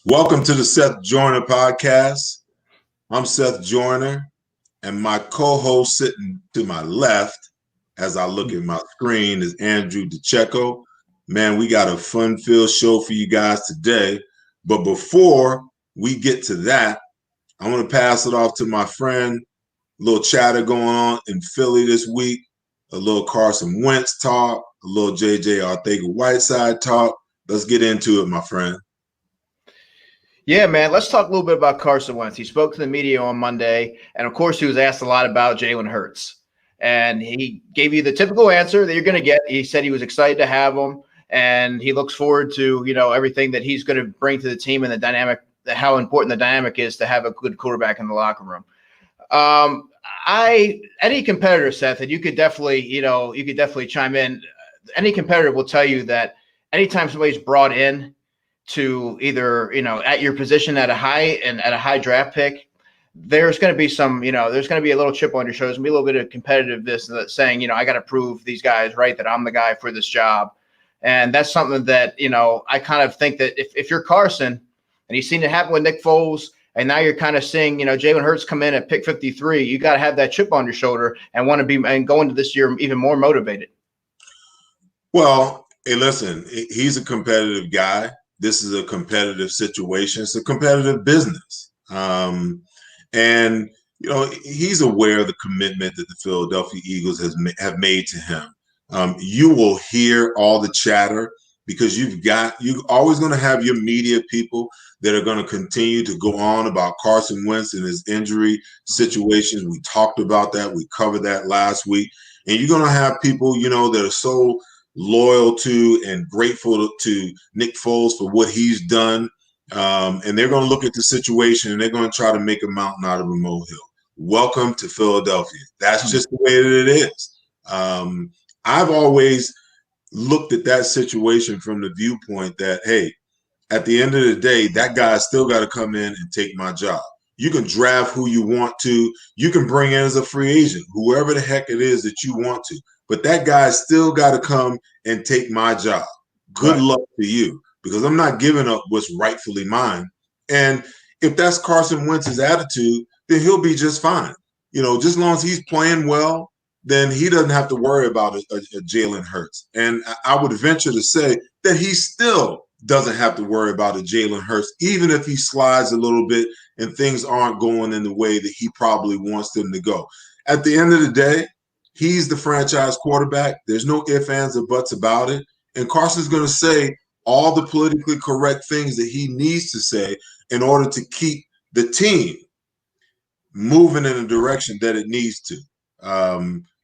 Welcome to the Seth Joyner podcast. I'm Seth Joyner, and my co-host sitting to my left, as I look at my screen, is Andrew DeCecco. Man, we got a fun-filled show for you guys today. But before we get to that, I want to pass it off to my friend. A little chatter going on in Philly this week. A little Carson Wentz talk. A little J.J. Arcega-Whiteside talk. Let's get into it, my friend. Yeah, man, let's talk a little bit about Carson Wentz. He spoke to the media on Monday, and of course, he was asked a lot about Jalen Hurts. And he gave you the typical answer that you're going to get. He said he was excited to have him, and he looks forward to, everything that he's going to bring to the team and the dynamic, how important the dynamic is to have a good quarterback in the locker room. Any competitor, Seth, and you could definitely chime in. Any competitor will tell you that anytime somebody's brought in to either, at your position at a high draft pick, there's going to be there's going to be a little chip on your shoulders, and be a little bit of competitiveness that's saying, I got to prove these guys right, that I'm the guy for this job. And that's something that, I kind of think that if you're Carson and you've seen it happen with Nick Foles, and now you're kind of seeing, Jalen Hurts come in at pick 53, you got to have that chip on your shoulder and want to be and go into this year even more motivated. Well, hey, listen, he's a competitive guy. This is a competitive situation. It's a competitive business. And he's aware of the commitment that the Philadelphia Eagles have made to him. You will hear all the chatter because you're always going to have your media people that are going to continue to go on about Carson Wentz and his injury situations. We talked about that. We covered that last week. And you're going to have people, that are so loyal to and grateful to Nick Foles for what he's done. And they're going to look at the situation and they're going to try to make a mountain out of a molehill. Welcome to Philadelphia. That's just the way that it is. I've always looked at that situation from the viewpoint that, hey, at the end of the day, that guy's still got to come in and take my job. You can draft who you want to. You can bring in as a free agent, whoever the heck it is that you want to. But that guy's still got to come and take my job. Good luck to you, because I'm not giving up what's rightfully mine. And if that's Carson Wentz's attitude, then he'll be just fine. Just as long as he's playing well, then he doesn't have to worry about a Jalen Hurts. And I would venture to say that he still doesn't have to worry about a Jalen Hurts, even if he slides a little bit and things aren't going in the way that he probably wants them to go. At the end of the day, he's the franchise quarterback. There's no ifs, ands, or buts about it. And Carson's going to say all the politically correct things that he needs to say in order to keep the team moving in the direction that it needs to.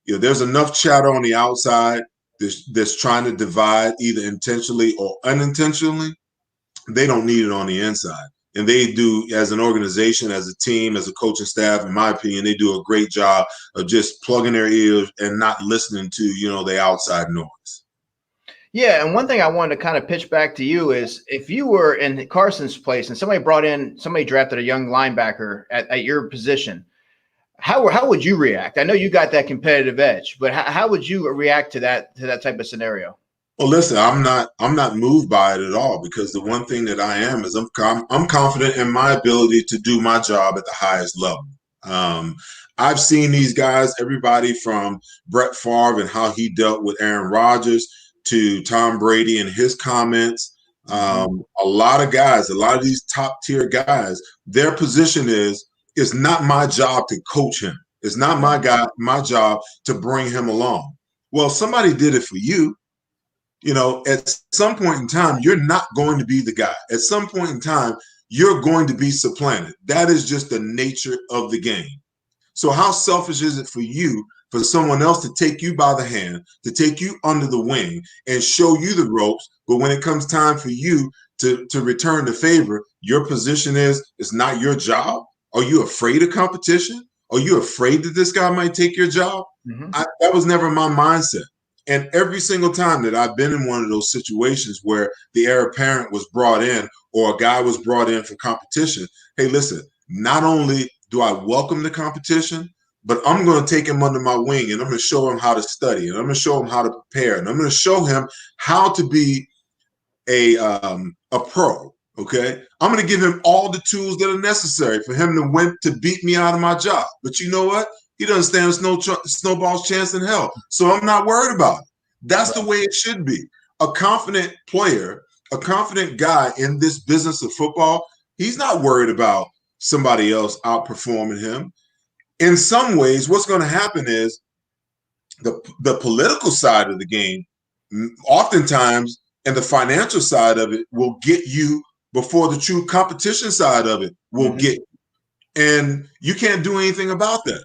There's enough chatter on the outside that's trying to divide either intentionally or unintentionally. They don't need it on the inside. And they do, as an organization, as a team, as a coaching staff, in my opinion, they do a great job of just plugging their ears and not listening to, the outside noise. Yeah, and one thing I wanted to kind of pitch back to you is if you were in Carson's place and somebody drafted a young linebacker at your position, how would you react? I know you got that competitive edge, but how would you react to that type of scenario? Well, listen, I'm not moved by it at all, because the one thing that I am is I'm confident in my ability to do my job at the highest level. I've seen these guys, everybody from Brett Favre and how he dealt with Aaron Rodgers to Tom Brady and his comments. A lot of guys, a lot of these top tier guys, their position is, it's not my job to coach him. It's not my job to bring him along. Well, somebody did it for you. At some point in time, you're not going to be the guy. At some point in time, you're going to be supplanted. That is just the nature of the game. So how selfish is it for you, for someone else to take you by the hand, to take you under the wing and show you the ropes, but when it comes time for you to return the favor, your position is, it's not your job? Are you afraid of competition? Are you afraid that this guy might take your job? Mm-hmm. That was never my mindset. And every single time that I've been in one of those situations where the heir apparent was brought in or a guy was brought in for competition, hey, listen, not only do I welcome the competition, but I'm going to take him under my wing and I'm going to show him how to study and I'm going to show him how to prepare and I'm going to show him how to be a pro. Okay, I'm going to give him all the tools that are necessary for him to beat me out of my job. But you know what? He doesn't stand a snowball's chance in hell. So I'm not worried about it. That's the way it should be. A confident player, a confident guy in this business of football, he's not worried about somebody else outperforming him. In some ways, what's going to happen is the political side of the game, oftentimes, and the financial side of it will get you before the true competition side of it will get you. And you can't do anything about that.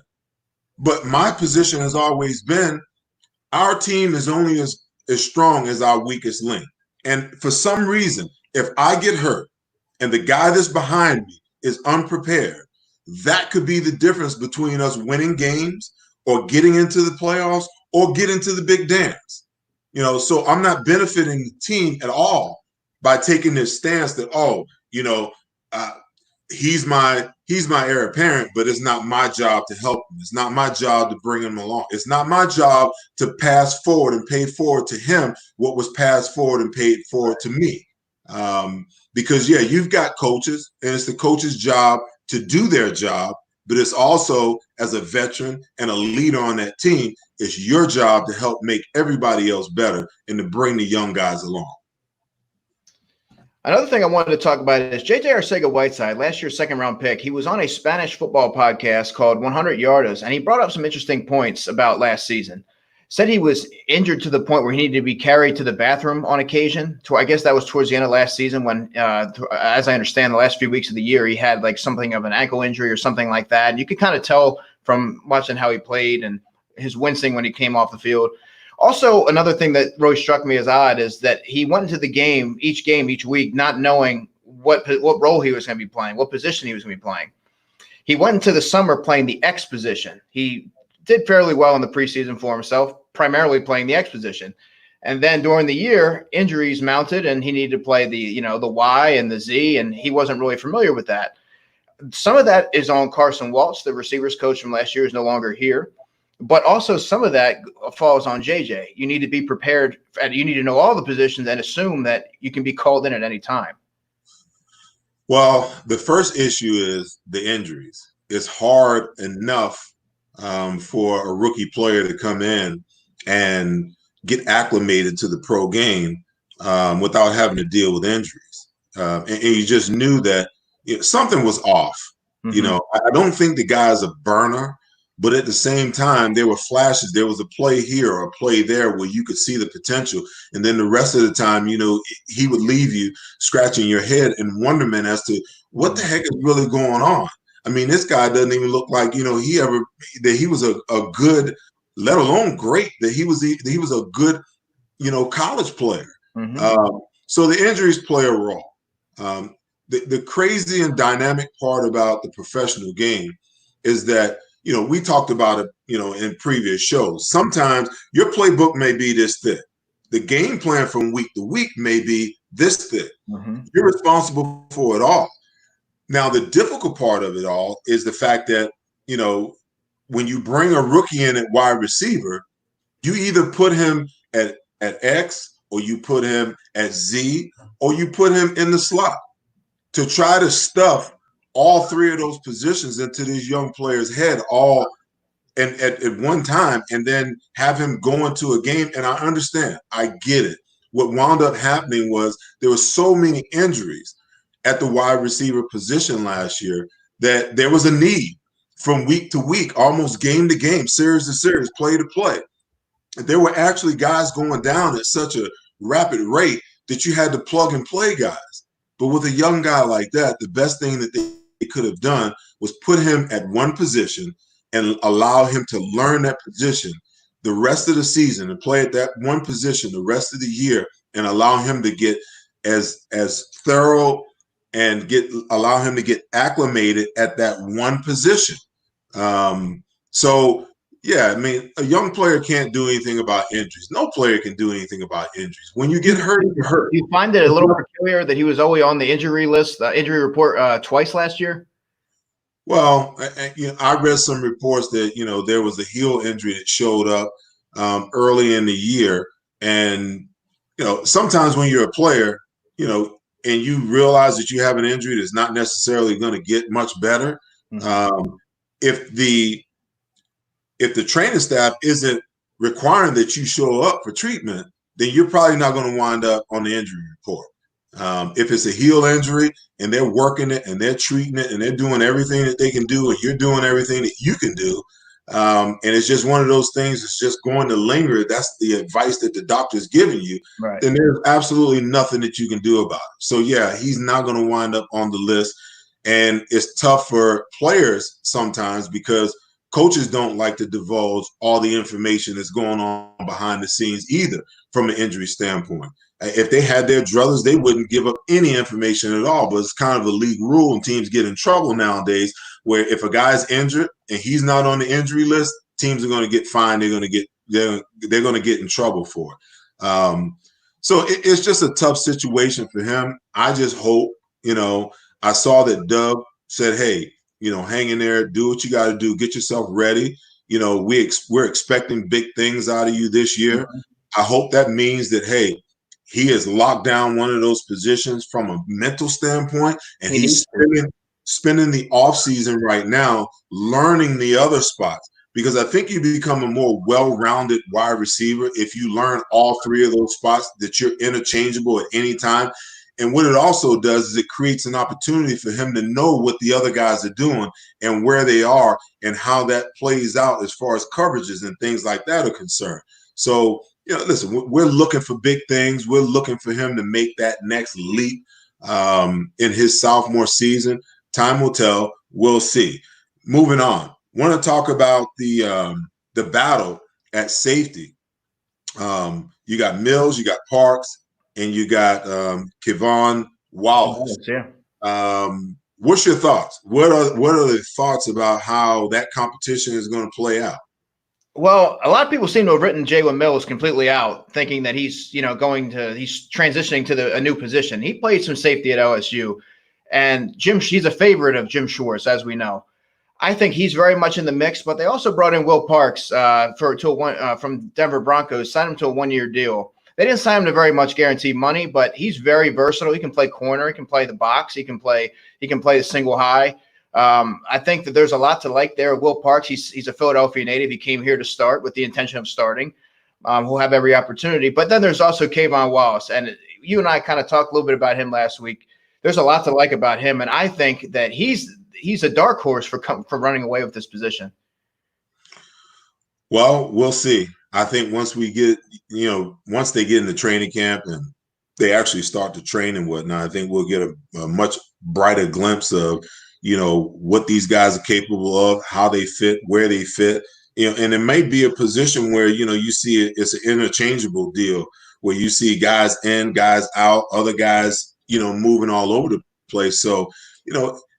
But my position has always been our team is only as strong as our weakest link. And for some reason, if I get hurt and the guy that's behind me is unprepared, that could be the difference between us winning games or getting into the playoffs or getting to the big dance. You know, so I'm not benefiting the team at all by taking this stance that, he's my heir apparent, but it's not my job to help him. It's not my job to bring him along. It's not my job to pass forward and pay forward to him what was passed forward and paid forward to me. Because, you've got coaches, and it's the coach's job to do their job, but it's also, as a veteran and a leader on that team, it's your job to help make everybody else better and to bring the young guys along. Another thing I wanted to talk about is J.J. Arcega-Whiteside, last year's second-round pick. He was on a Spanish football podcast called 100 Yardas, and he brought up some interesting points about last season. Said he was injured to the point where he needed to be carried to the bathroom on occasion. I guess that was towards the end of last season when, as I understand, the last few weeks of the year, he had like something of an ankle injury or something like that. And you could kind of tell from watching how he played and his wincing when he came off the field. Also, another thing that really struck me as odd is that he went into the game each week, not knowing what role he was going to be playing, what position he was going to be playing. He went into the summer playing the X position. He did fairly well in the preseason for himself, primarily playing the X position. And then during the year, injuries mounted and he needed to play the Y and the Z, and he wasn't really familiar with that. Some of that is on Carson Wentz, the receivers coach from last year, is no longer here. But also some of that falls on JJ. You need to be prepared, and you need to know all the positions and assume that you can be called in at any time. Well, the first issue is the injuries. It's hard enough for a rookie player to come in and get acclimated to the pro game without having to deal with injuries. And you just knew that something was off. Mm-hmm. I don't think the guy's a burner. But at the same time, there were flashes. There was a play here or a play there where you could see the potential. And then the rest of the time, he would leave you scratching your head in wonderment as to what the heck is really going on. I mean, this guy doesn't even look like, he was a good, let alone great, that he was a good, college player. Mm-hmm. So the injuries play a role. The crazy and dynamic part about the professional game is that, we talked about it, in previous shows. Sometimes your playbook may be this thick. The game plan from week to week may be this thick. Mm-hmm. You're responsible for it all. Now, the difficult part of it all is the fact that, when you bring a rookie in at wide receiver, you either put him at X or you put him at Z or you put him in the slot to try to stuff all three of those positions into this young player's head all and at one time, and then have him go into a game. And I understand, I get it. What wound up happening was there were so many injuries at the wide receiver position last year that there was a need from week to week, almost game to game, series to series, play to play. There were actually guys going down at such a rapid rate that you had to plug and play guys. But with a young guy like that, the best thing that they could have done was put him at one position and allow him to learn that position the rest of the season and play at that one position the rest of the year and allow him to get as thorough and allow him to get acclimated at that one position. I mean, a young player can't do anything about injuries. No player can do anything about injuries. When you get hurt, you're hurt. Do you find it a little peculiar that he was always on the injury list, injury report twice last year? Well, I read some reports that, there was a heel injury that showed up early in the year. And, sometimes when you're a player, and you realize that you have an injury that's not necessarily going to get much better, if the training staff isn't requiring that you show up for treatment, then you're probably not going to wind up on the injury report. If it's a heel injury and they're working it and they're treating it and they're doing everything that they can do and you're doing everything that you can do, and it's just one of those things that's just going to linger, that's the advice that the doctor's giving you, right, then there's absolutely nothing that you can do about it. So, yeah, he's not going to wind up on the list. And it's tough for players sometimes because coaches don't like to divulge all the information that's going on behind the scenes either from an injury standpoint. If they had their druthers, they wouldn't give up any information at all. But it's kind of a league rule, and teams get in trouble nowadays where if a guy's injured and he's not on the injury list, teams are going to get fined. They're going to get in trouble for it. So it's just a tough situation for him. I just hope, I saw that Doug said, hey, hang in there, do what you got to do, get yourself ready. We're expecting big things out of you this year. I hope that means that, hey, he has locked down one of those positions from a mental standpoint, and he's spending the offseason right now learning the other spots, because I think you become a more well-rounded wide receiver if you learn all three of those spots, that you're interchangeable at any time. And what it also does is it creates an opportunity for him to know what the other guys are doing and where they are and how that plays out as far as coverages and things like that are concerned. So, listen, we're looking for big things. We're looking for him to make that next leap in his sophomore season. Time will tell. We'll see. Moving on. Want to talk about the battle at safety. You got Mills, you got Parks, and you got Kevon Wallace. What's your thoughts? What are the thoughts about how that competition is going to play out? Well, a lot of people seem to have written Jalen Mills completely out, thinking that he's he's transitioning to a new position. He played some safety at LSU, and he's a favorite of Jim Schwartz, as we know. I think he's very much in the mix, but they also brought in Will Parks from Denver Broncos, signed him to a 1-year deal. They didn't sign him to very much guaranteed money, but he's very versatile. He can play corner. He can play the box. He can play the single high. I think that there's a lot to like there. Will Parks, he's a Philadelphia native. He came here to start with the intention of starting. He'll have every opportunity. But then there's also Kevon Wallace, and you and I kind of talked a little bit about him last week. There's a lot to like about him, and I think that he's a dark horse for running away with this position. Well, we'll see. I think once they get in the training camp and they actually start to train and whatnot, I think we'll get a much brighter glimpse of, what these guys are capable of, how they fit, where they fit, and it may be a position where, you see it's an interchangeable deal where you see guys in, guys out, other guys, moving all over the place. So,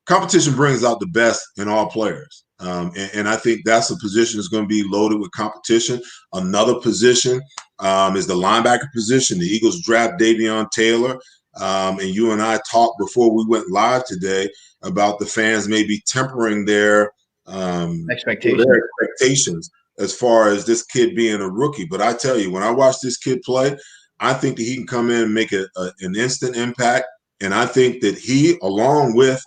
competition brings out the best in all players. And I think that's a position that's going to be loaded with competition. Another position is the linebacker position. The Eagles draft Davion Taylor. And you and I talked before we went live today about the fans maybe tempering their expectations as far as this kid being a rookie. But I tell you, when I watch this kid play, I think that he can come in and make an instant impact. And I think that he, along with,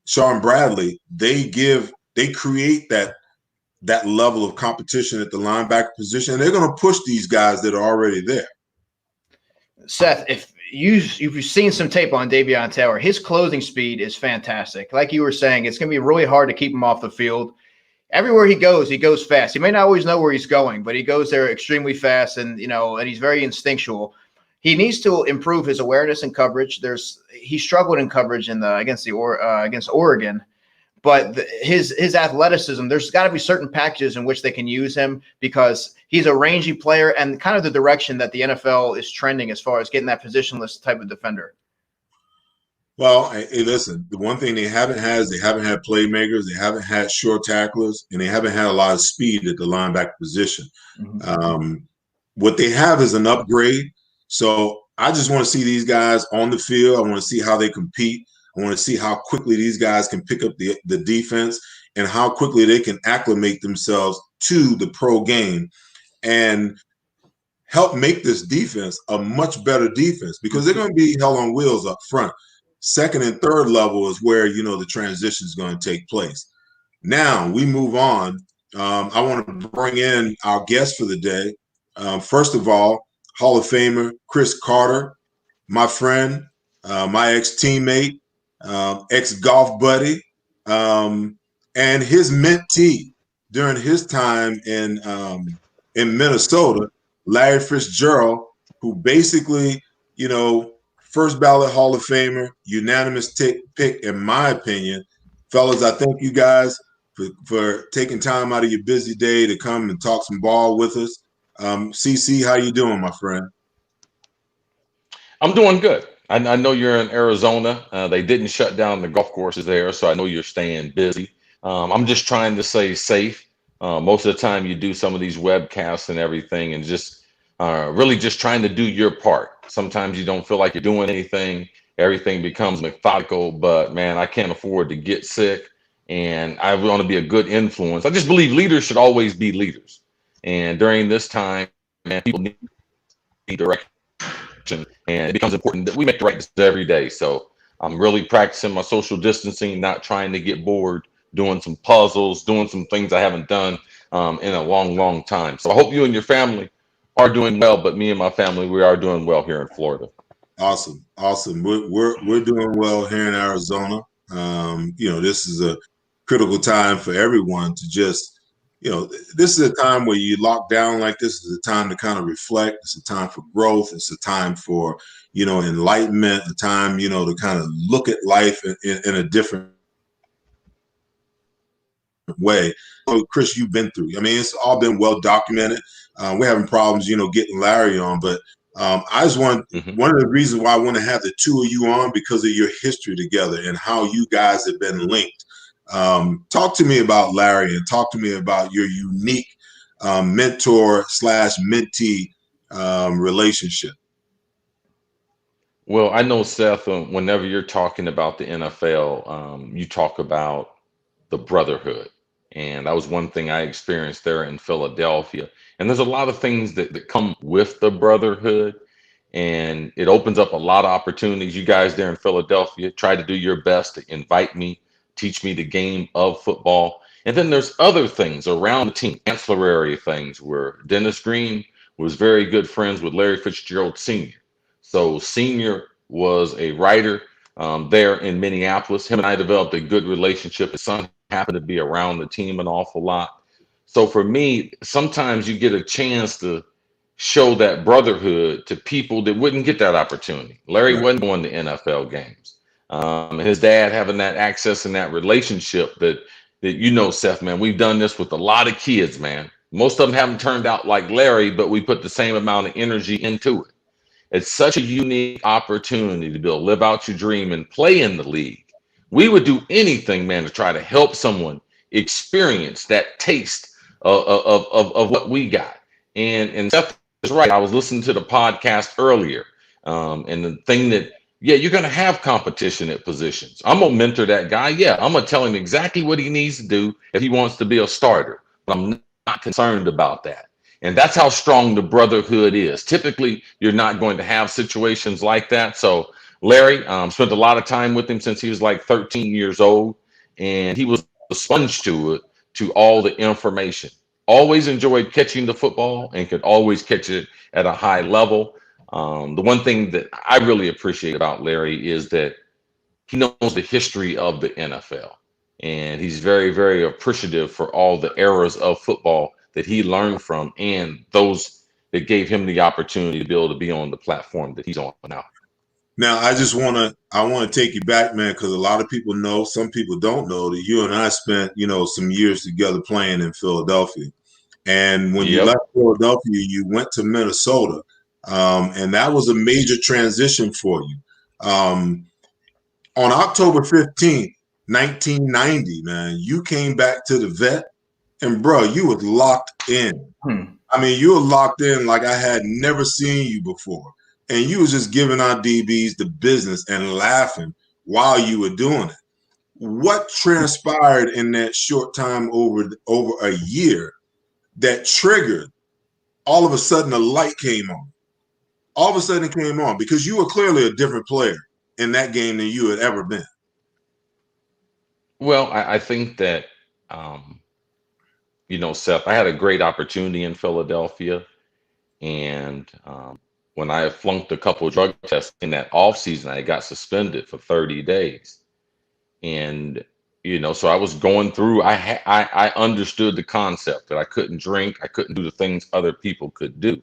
Sean Bradley, they create that level of competition at the linebacker position. And they're going to push these guys that are already there. Seth, if you've seen some tape on Davion Taylor, his closing speed is fantastic. Like you were saying, it's going to be really hard to keep him off the field. Everywhere he goes fast. He may not always know where he's going, but he goes there extremely fast, and he's very instinctual. He needs to improve his awareness and coverage. He struggled in coverage against Oregon, but his athleticism. There's got to be certain packages in which they can use him because he's a rangy player and kind of the direction that the NFL is trending as far as getting that positionless type of defender. Well, hey, listen. The one thing they haven't had playmakers. They haven't had short tacklers, and they haven't had a lot of speed at the linebacker position. Mm-hmm. What they have is an upgrade. So I just want to see these guys on the field. I want to see how they compete. I want to see how quickly these guys can pick up the defense and how quickly they can acclimate themselves to the pro game. And help make this defense a much better defense because they're going to be hell on wheels up front. Second and third level is where, the transition is going to take place. Now we move on. I want to bring in our guest for the day. First of all, Hall of Famer Cris Carter, my friend, my ex-teammate, ex-golf buddy, and his mentee during his time in Minnesota, Larry Fitzgerald, who basically, first ballot Hall of Famer, unanimous pick, in my opinion. Fellas, I thank you guys for taking time out of your busy day to come and talk some ball with us. CC, how you doing, my friend? I'm doing good. I know you're in Arizona. They didn't shut down the golf courses there, so I know you're staying busy. I'm just trying to stay safe. Most of the time you do some of these webcasts and everything and just really just trying to do your part. Sometimes you don't feel like you're doing anything. Everything becomes methodical, but man, I can't afford to get sick. And I want to be a good influence. I just believe leaders should always be leaders. And during this time, man, people need direction. And it becomes important that we make the right decisions every day. So I'm really practicing my social distancing, not trying to get bored, doing some puzzles, doing some things I haven't done in a long, long time. So I hope you and your family are doing well, but me and my family, we are doing well here in Florida. Awesome. We're doing well here in Arizona. This is a critical time for everyone to just, this is a time where you lock down like this. Is a time to kind of reflect. It's a time for growth. It's a time for, enlightenment, a time, to kind of look at life in a different way. Cris, you've been through. I mean, it's all been well documented. We're having problems, getting Larry on, but I just want one of the reasons why I want to have the two of you on because of your history together and how you guys have been linked. Talk to me about Larry and talk to me about your unique mentor / mentee relationship. Well, I know, Seth, whenever you're talking about the NFL, you talk about the brotherhood. And that was one thing I experienced there in Philadelphia. And there's a lot of things that come with the brotherhood. And it opens up a lot of opportunities. You guys there in Philadelphia try to do your best to invite me, teach me the game of football. And then there's other things around the team, ancillary things where Dennis Green was very good friends with Larry Fitzgerald Sr. So Sr. was a writer there in Minneapolis. Him and I developed a good relationship. His son happened to be around the team an awful lot. So for me, sometimes you get a chance to show that brotherhood to people that wouldn't get that opportunity. Larry wasn't going to NFL games. And his dad having that access and that relationship that Seth, man, we've done this with a lot of kids, man. Most of them haven't turned out like Larry, but we put the same amount of energy into it. It's such a unique opportunity to be able to live out your dream and play in the league. We would do anything, man, to try to help someone experience that taste of what we got. And Seth is right. I was listening to the podcast earlier, and the thing that, you're going to have competition at positions. I'm going to mentor that guy. Yeah, I'm going to tell him exactly what he needs to do if he wants to be a starter. But I'm not concerned about that. And that's how strong the brotherhood is. Typically, you're not going to have situations like that. So Larry, spent a lot of time with him since he was like 13 years old. And he was a sponge to all the information. Always enjoyed catching the football and could always catch it at a high level. The one thing that I really appreciate about Larry is that he knows the history of the NFL. And he's very, very appreciative for all the eras of football that he learned from and those that gave him the opportunity to be able to be on the platform that he's on now. Now, I want to take you back, man, because a lot of people know, some people don't know that you and I spent, some years together playing in Philadelphia. And when you left Philadelphia, you went to Minnesota. And that was a major transition for you. On October 15th, 1990, man, you came back to the vet. And bro, you was locked in. I mean, you were locked in like I had never seen you before. And you was just giving our DBs the business and laughing while you were doing it. What transpired in that short time over a year that triggered all of a sudden a light came on. All of a sudden it came on because you were clearly a different player in that game than you had ever been. Well, I think that, um, Seth, I had a great opportunity in Philadelphia. And when I flunked a couple of drug tests in that off season, I got suspended for 30 days. And, so I was going through, I understood the concept that I couldn't drink, I couldn't do the things other people could do.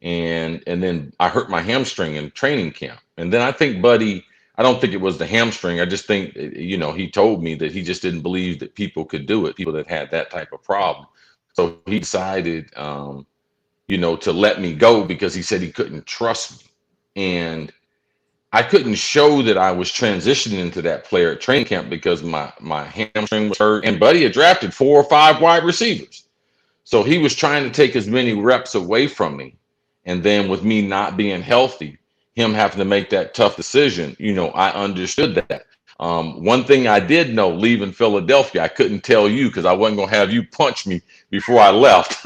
And then I hurt my hamstring in training camp. And then I think Buddy, I don't think it was the hamstring. I just think, he told me that he just didn't believe that people could do it, people that had that type of problem. So he decided, to let me go because he said he couldn't trust me. And I couldn't show that I was transitioning into that player at training camp because my hamstring was hurt. And Buddy had drafted 4 or 5 wide receivers. So he was trying to take as many reps away from me. And then with me not being healthy, him having to make that tough decision, I understood that. One thing I did know leaving Philadelphia, I couldn't tell you because I wasn't going to have you punch me before I left.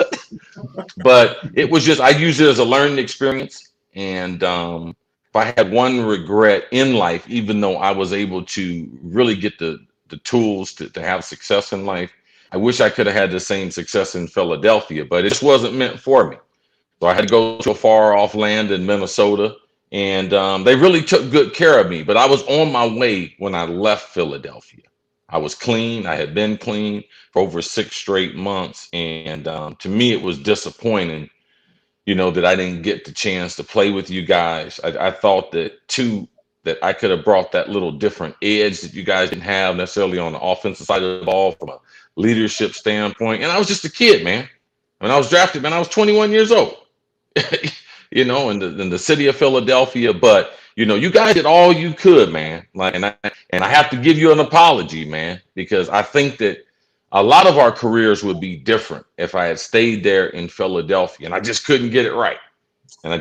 But it was just, I used it as a learning experience. And if I had one regret in life, even though I was able to really get the tools to have success in life, I wish I could have had the same success in Philadelphia, but it just wasn't meant for me. So I had to go to a far off land in Minnesota, and they really took good care of me. But I was on my way when I left Philadelphia. I was clean. I had been clean for over 6 straight months. And to me, it was disappointing, that I didn't get the chance to play with you guys. I thought that too, that I could have brought that little different edge that you guys didn't have necessarily on the offensive side of the ball from a leadership standpoint. And I was just a kid, man. When I was drafted, man, I was 21 years old, in the city of Philadelphia. But, you guys did all you could, man. Like, and I have to give you an apology, man, because I think that a lot of our careers would be different if I had stayed there in Philadelphia, and I just couldn't get it right. And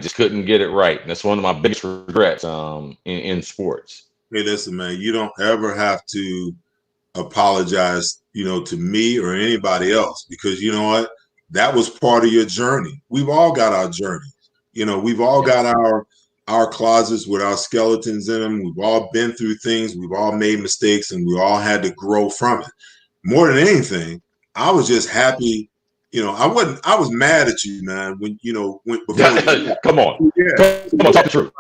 that's one of my biggest regrets in sports. Hey, listen, man, you don't ever have to apologize, to me or anybody else, because you know what? That was part of your journey. We've all got our journeys. We've all got our closets with our skeletons in them. We've all been through things. We've all made mistakes, and we all had to grow from it. More than anything, I was just happy. I was mad at you, man, when before Come on. Yeah. Come on, talk the truth.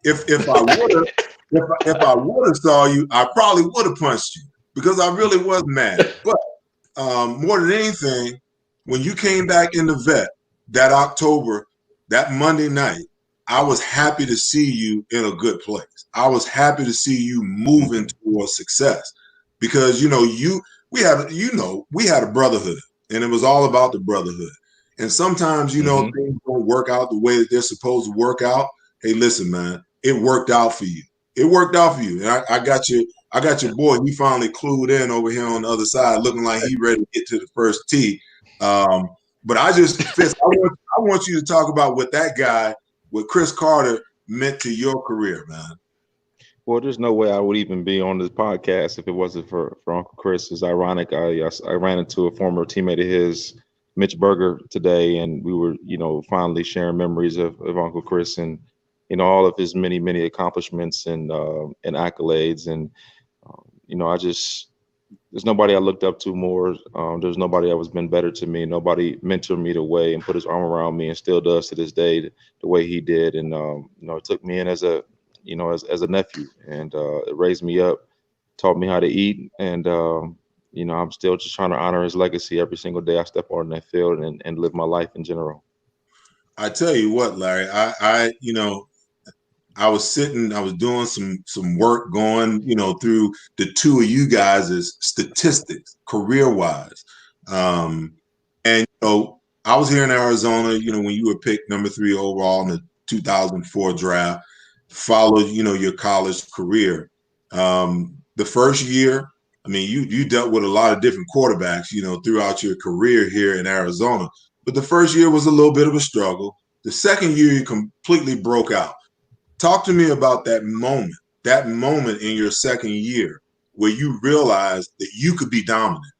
If I would have saw you, I probably would have punched you because I really was mad. But more than anything, when you came back in the vet that October, that Monday night, I was happy to see you in a good place. I was happy to see you moving towards success because we had a brotherhood, and it was all about the brotherhood. And sometimes things don't work out the way that they're supposed to work out. Hey, listen, man, it worked out for you. It worked out for you. And I got your boy. He finally clued in over here on the other side, looking like he ready to get to the first tee. But Fitz, I want you to talk about what Cris Carter meant to your career, man. Well, there's no way I would even be on this podcast if it wasn't for Uncle Cris. It's ironic. I ran into a former teammate of his, Mitch Berger, today, and we were, finally sharing memories of Uncle Cris and, all of his many, many accomplishments and accolades. And, there's nobody I looked up to more. There's nobody that was been better to me. Nobody mentored me the way and put his arm around me and still does to this day the way he did. And, it took me in as a nephew, and it raised me up, taught me how to eat. And, I'm still just trying to honor his legacy every single day I step on that field and live my life in general. I tell you what, Larry, I was doing some work going, through the two of you guys' statistics, career-wise. And, I was here in Arizona, when you were picked number 3 overall in the 2004 draft, followed, your college career. The first year, you dealt with a lot of different quarterbacks, throughout your career here in Arizona. But the first year was a little bit of a struggle. The second year, you completely broke out. Talk to me about that moment in your second year where you realized that you could be dominant.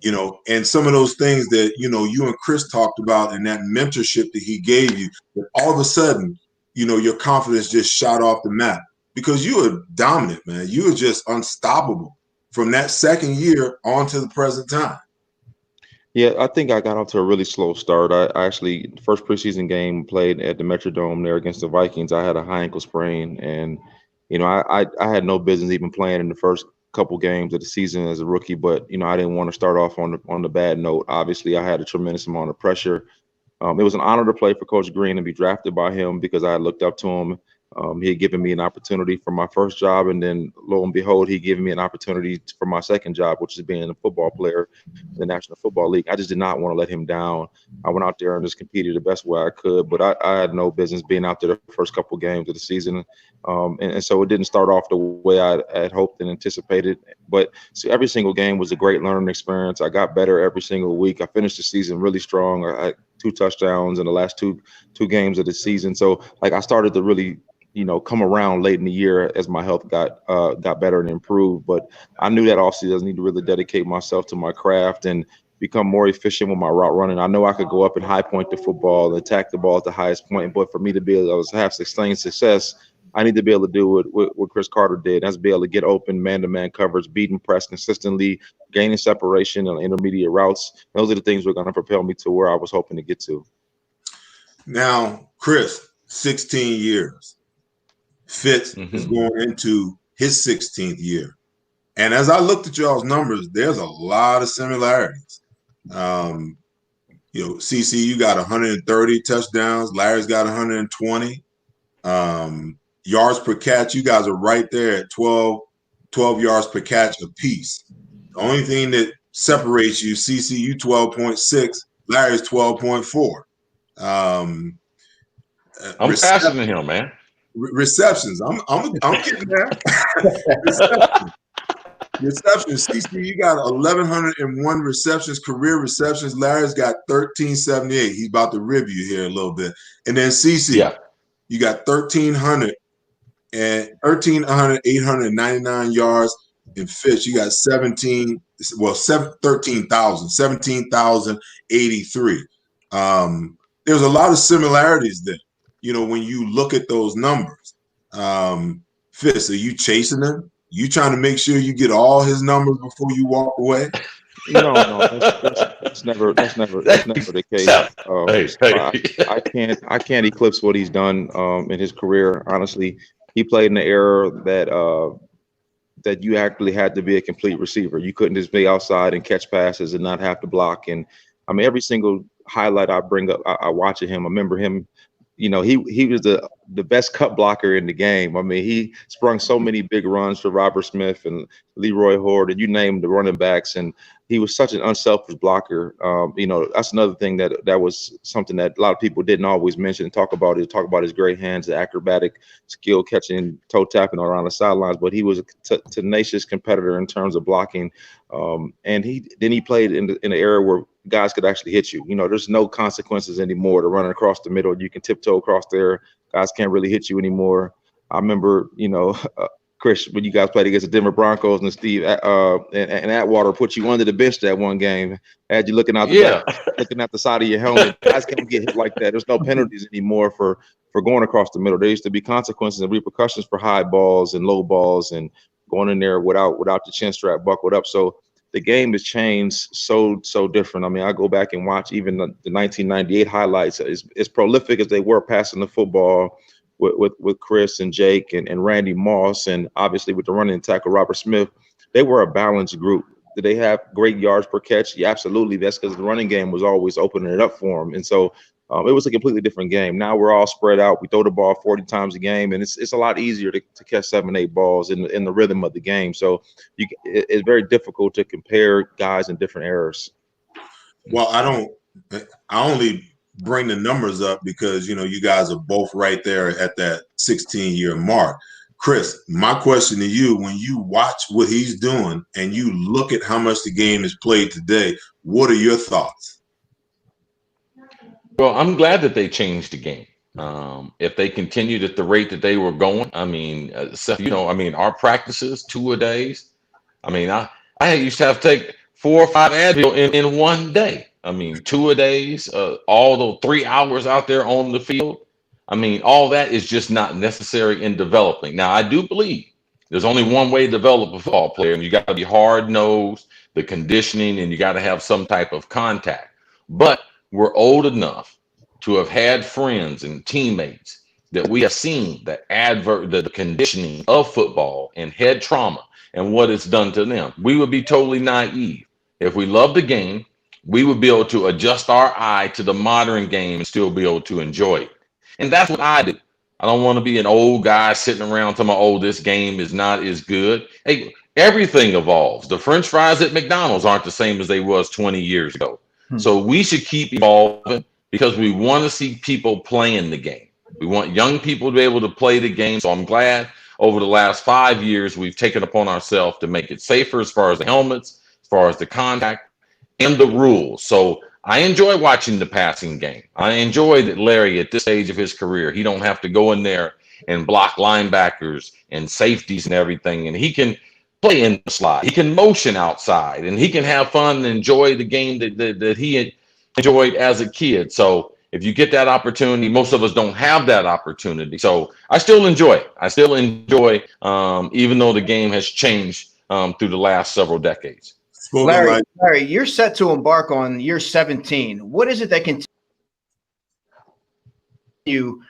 and some of those things that, you and Cris talked about and that mentorship that he gave you, that all of a sudden, your confidence just shot off the map because you were dominant, man. You were just unstoppable from that second year on to the present time. Yeah, I think I got off to a really slow start. I actually, first preseason game played at the Metrodome there against the Vikings, I had a high ankle sprain, and I had no business even playing in the first couple games of the season as a rookie. But I didn't want to start off on the bad note. Obviously, I had a tremendous amount of pressure. It was an honor to play for Coach Green and be drafted by him because I had looked up to him. He had given me an opportunity for my first job, and then lo and behold, he gave me an opportunity for my second job, which is being a football player in the National Football League. I just did not want to let him down. I went out there and just competed the best way I could, but I had no business being out there the first couple games of the season. And so it didn't start off the way I had hoped and anticipated. But so every single game was a great learning experience. I got better every single week. I finished the season really strong. I had 2 touchdowns in the last two games of the season. So I started to really come around late in the year as my health got better and improved. But I knew that offseason I need to really dedicate myself to my craft and become more efficient with my route running. I know I could go up and high point the football and attack the ball at the highest point, but for me to be able to have sustained success, I need to be able to do what Cris Carter did. That's be able to get open man-to-man coverage, beat and press consistently, gaining separation on intermediate routes. Those are the things that are going to propel me to where I was hoping to get to. Now, Cris, 16 years. Fitz is going into his 16th year. And as I looked at y'all's numbers, there's a lot of similarities. CC, you got 130 touchdowns. Larry's got 120. Yards per catch, you guys are right there at 12 yards per catch apiece. The only thing that separates you, CC, you 12.6, Larry's 12.4. I'm faster than him, man. Receptions, I'm getting there. Receptions, CC, you got 1,101 receptions, career receptions. Larry's got 1,378. He's about to rib you here a little bit. And then CC, you got 899 yards. And Fitz, you got 17,083. There's a lot of similarities there. When you look at those numbers, Fitz, are you chasing them? You trying to make sure you get all his numbers before you walk away? No, that's never the case. I can't eclipse what he's done in his career. Honestly, he played in an era that you actually had to be a complete receiver. You couldn't just be outside and catch passes and not have to block. And I mean, every single highlight I bring up, I watch him. I remember him. He was the best cut blocker in the game. I mean, he sprung so many big runs for Robert Smith and Leroy Horde, and you name the running backs. And he was such an unselfish blocker. That's another thing that was something that a lot of people didn't always mention and talk about his great hands, the acrobatic skill, catching, toe tapping around the sidelines. But he was a tenacious competitor in terms of blocking. And he played in an era where guys could actually hit you. There's no consequences anymore to running across the middle. You can tiptoe across there. Guys can't really hit you anymore. I remember, Cris, when you guys played against the Denver Broncos and Steve and Atwater put you under the bench that one game, had you looking out the back, looking at the side of your helmet. Guys can't get hit like that. There's no penalties anymore for going across the middle. There used to be consequences and repercussions for high balls and low balls and going in there without the chin strap buckled up. So the game has changed so different. I mean, I go back and watch even the 1998 highlights. As prolific as they were passing the football with Cris and Jake and Randy Moss, and obviously with the running tackle Robert Smith, they were a balanced group. Did they have great yards per catch? Yeah, absolutely. That's because the running game was always opening it up for them. And so it was a completely different game. Now we're all spread out. We throw the ball 40 times a game, and it's a lot easier to catch 7-8 balls in the rhythm of the game. So it's very difficult to compare guys in different eras. Well, I only bring the numbers up because, you guys are both right there at that 16-year mark. Cris, my question to you, when you watch what he's doing and you look at how much the game is played today, what are your thoughts? Well, I'm glad that they changed the game. If they continued at the rate that they were going, I mean, Seth, our practices, 2-a-days. I mean, I used to have to take 4 or 5 Advil in one day. I mean, 2 a days, all those 3 hours out there on the field. I mean, all that is just not necessary in developing. Now, I do believe there's only one way to develop a football player, and you got to be hard nosed, the conditioning, and you got to have some type of contact. But we're old enough to have had friends and teammates that we have seen the conditioning of football and head trauma and what it's done to them. We would be totally naive. If we love the game, we would be able to adjust our eye to the modern game and still be able to enjoy it. And that's what I do. I don't want to be an old guy sitting around telling me, oh, this game is not as good. Hey, everything evolves. The French fries at McDonald's aren't the same as they was 20 years ago. So we should keep evolving because we want to see people playing the game. We want young people to be able to play the game. So I'm glad over the last 5 years, we've taken upon ourselves to make it safer as far as the helmets, as far as the contact and the rules. So I enjoy watching the passing game. I enjoy that Larry, at this stage of his career, he don't have to go in there and block linebackers and safeties and everything. And he can play in the slot. He can motion outside, and he can have fun and enjoy the game that he enjoyed as a kid. So if you get that opportunity, most of us don't have that opportunity. So I still enjoy it. I still enjoy, even though the game has changed through the last several decades. Larry, you're set to embark on year 17. What is it that continue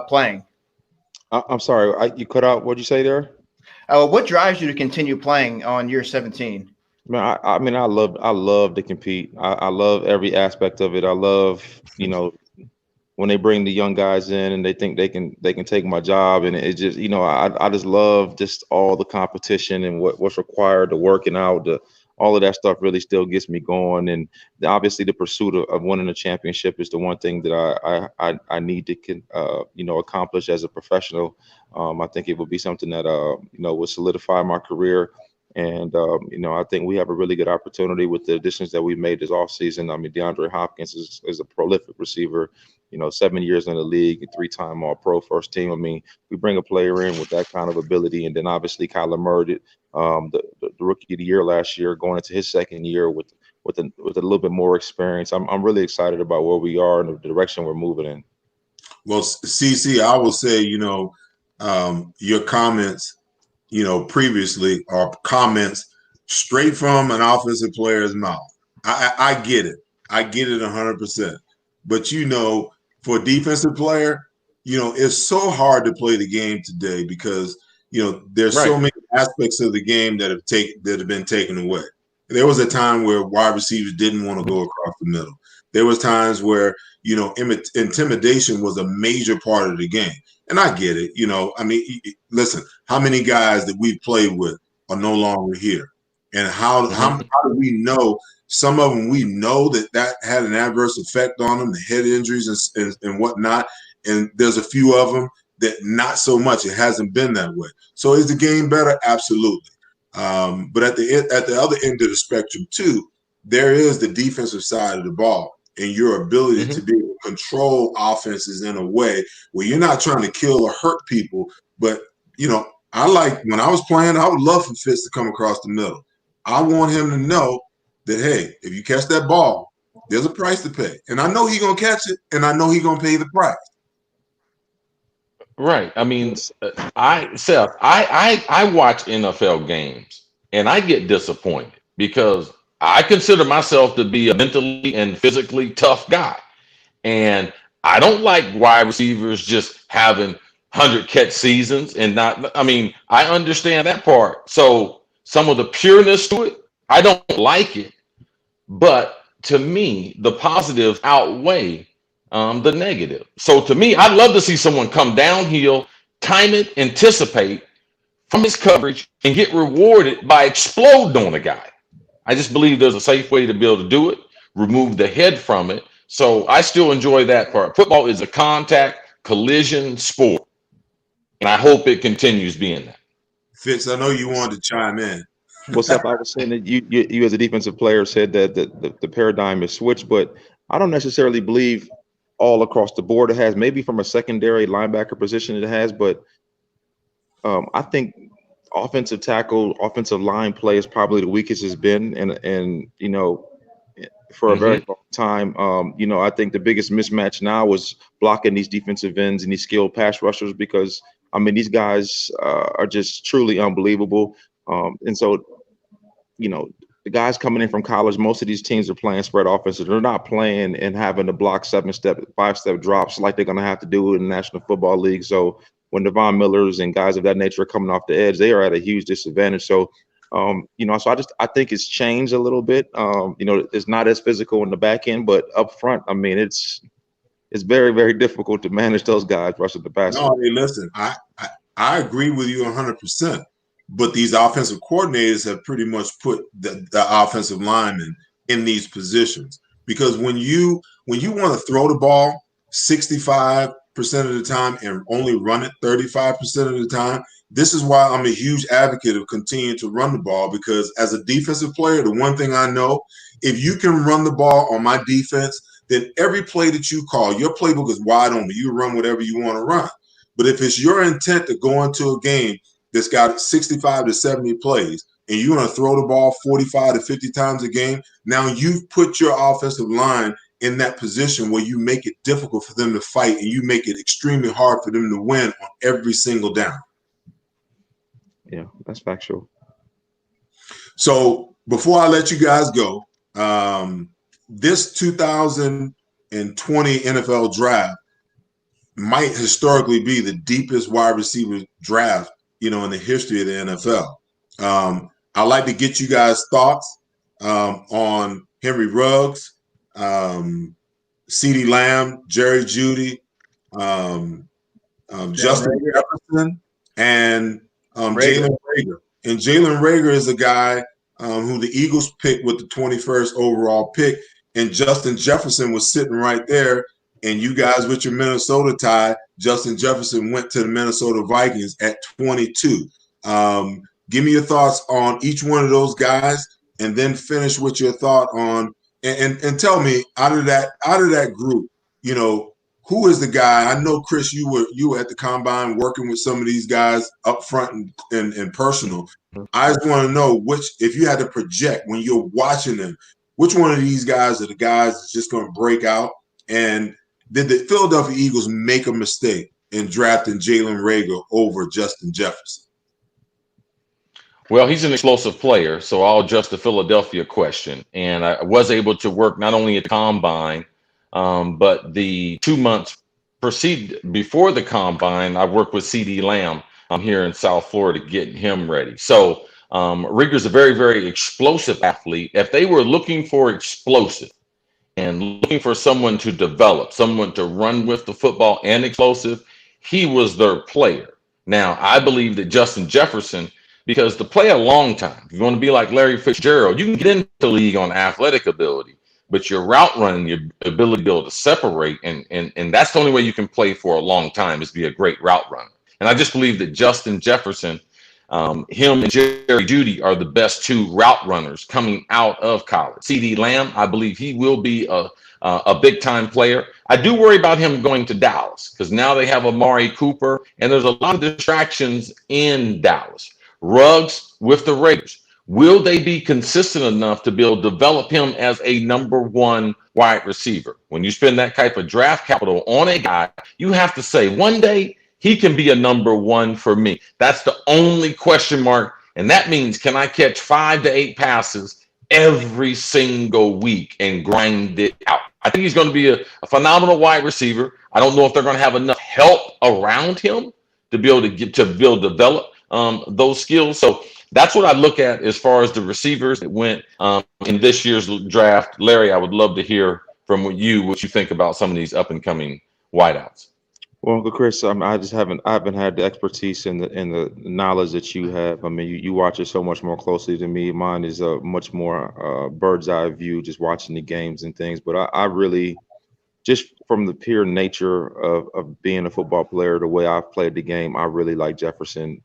playing? I'm sorry, you cut out. What'd you say there? What drives you to continue playing on year 17? Man, I mean, I love to compete. I love every aspect of it. I love, when they bring the young guys in and they think they can take my job, and it just, I just love just all the competition and what's required, the working out, all of that stuff really still gets me going. And obviously the pursuit of winning a championship is the one thing that I need to accomplish as a professional. I think it would be something that would solidify my career. And I think we have a really good opportunity with the additions that we've made this offseason. I mean, DeAndre Hopkins is a prolific receiver, 7 years in the league, 3-time All-Pro first team. I mean, we bring a player in with that kind of ability, and then obviously Kyler Murray, the rookie of the year last year, going into his second year with a little bit more experience. I'm really excited about where we are and the direction we're moving in. Well, CC, I will say, your comments, previously are comments straight from an offensive player's mouth. I get it. I get it 100%. But, for a defensive player, it's so hard to play the game today because, there's so many aspects of the game that have been taken away. There was a time where wide receivers didn't want to go across the middle. There was times where, intimidation was a major part of the game. And I get it. Listen, how many guys that we've played with are no longer here? And how do we know? Some of them, we know that had an adverse effect on them, the head injuries and whatnot. And there's a few of them that not so much. It hasn't been that way. So is the game better? Absolutely. But at the other end of the spectrum too, there is the defensive side of the ball and your ability to be able to control offenses in a way where you're not trying to kill or hurt people. But, I like when I was playing, I would love for Fitz to come across the middle. I want him to know that, hey, if you catch that ball, there's a price to pay. And I know he's going to catch it, and I know he's going to pay the price. Right. I mean, Seth, I watch NFL games and I get disappointed because I consider myself to be a mentally and physically tough guy. And I don't like wide receivers just having 100 catch seasons and not, I understand that part. So some of the pureness to it, I don't like it. But to me, the positives outweigh the negative. So to me, I'd love to see someone come downhill, time it, anticipate from his coverage, and get rewarded by exploding on a guy. I just believe there's a safe way to be able to do it, remove the head from it. So I still enjoy that part. Football is a contact collision sport, and I hope it continues being that. Fitz, I know you wanted to chime in. Well, Seth, I was saying that you as a defensive player said that the paradigm is switched, but I don't necessarily believe all across the board it has. Maybe from a secondary linebacker position it has, but I think offensive tackle, offensive line play is probably the weakest it's been, and for a very long time. I think the biggest mismatch now is blocking these defensive ends and these skilled pass rushers because these guys are just truly unbelievable. And so the guys coming in from college, most of these teams are playing spread offenses. They're not playing and having to block 7-step, 5-step drops like they're going to have to do in the National Football League. So when Devon Millers and guys of that nature are coming off the edge, they are at a huge disadvantage. So, I think it's changed a little bit. It's not as physical in the back end, but up front, it's very, very difficult to manage those guys rushing the passer. No, hey, listen, I agree with you 100%. But these offensive coordinators have pretty much put the offensive linemen in these positions, because when you want to throw the ball 65% of the time and only run it 35% of the time, this is why I'm a huge advocate of continuing to run the ball, because as a defensive player, the one thing I know, if you can run the ball on my defense, then every play that you call, your playbook is wide open. You run whatever you want to run. But if it's your intent to go into a game that's got 65 to 70 plays, and you want to throw the ball 45 to 50 times a game, now you've put your offensive line in that position where you make it difficult for them to fight, and you make it extremely hard for them to win on every single down. Yeah, that's factual. So before I let you guys go, this 2020 NFL draft might historically be the deepest wide receiver draft in the history of the NFL. I'd like to get you guys' thoughts on Henry Ruggs, CeeDee Lamb, Jerry Jeudy, Justin Jefferson, and Jalen Reagor. And Jalen Reagor is a guy who the Eagles picked with the 21st overall pick, and Justin Jefferson was sitting right there. And you guys with your Minnesota tie, Justin Jefferson went to the Minnesota Vikings at 22. Give me your thoughts on each one of those guys, and then finish with your thought on and tell me out of that group, who is the guy? I know, Cris, you were at the combine working with some of these guys up front and personal. I just want to know which, if you had to project when you're watching them, which one of these guys are the guys that's just going to break out? And did the Philadelphia Eagles make a mistake in drafting Jalen Reagor over Justin Jefferson? Well, he's an explosive player, so I'll adjust the Philadelphia question. And I was able to work not only at the combine, but the 2 months before the combine, I worked with CeeDee Lamb here in South Florida, getting him ready. So Reagor's a very, very explosive athlete. If they were looking for explosive and looking for someone to develop, someone to run with the football and explosive, he was their player. Now, I believe that Justin Jefferson, because to play a long time, if you want to be like Larry Fitzgerald, you can get into the league on athletic ability, but your route running, your ability to be able to separate, and that's the only way you can play for a long time, is be a great route runner. And I just believe that Justin Jefferson, him and Jerry Jeudy are the best two route runners coming out of college. CeeDee Lamb, I believe he will be a big time player. I do worry about him going to Dallas, because now they have Amari Cooper, and there's a lot of distractions in Dallas. Ruggs with the Raiders, will they be consistent enough to be able to develop him as a number one wide receiver? When you spend that type of draft capital on a guy, you have to say one day he can be a number one for me. That's the only question mark. And that means, can I catch 5 to 8 passes every single week and grind it out? I think he's going to be a phenomenal wide receiver. I don't know if they're going to have enough help around him to be able to develop those skills. So that's what I look at as far as the receivers that went in this year's draft. Larry, I would love to hear from you what you think about some of these up and coming wideouts. Well, Uncle Cris, I haven't had the expertise and the knowledge that you have. You watch it so much more closely than me. Mine is a much more bird's eye view, just watching the games and things. But I really, just from the pure nature of being a football player, the way I've played the game, I really like Jefferson.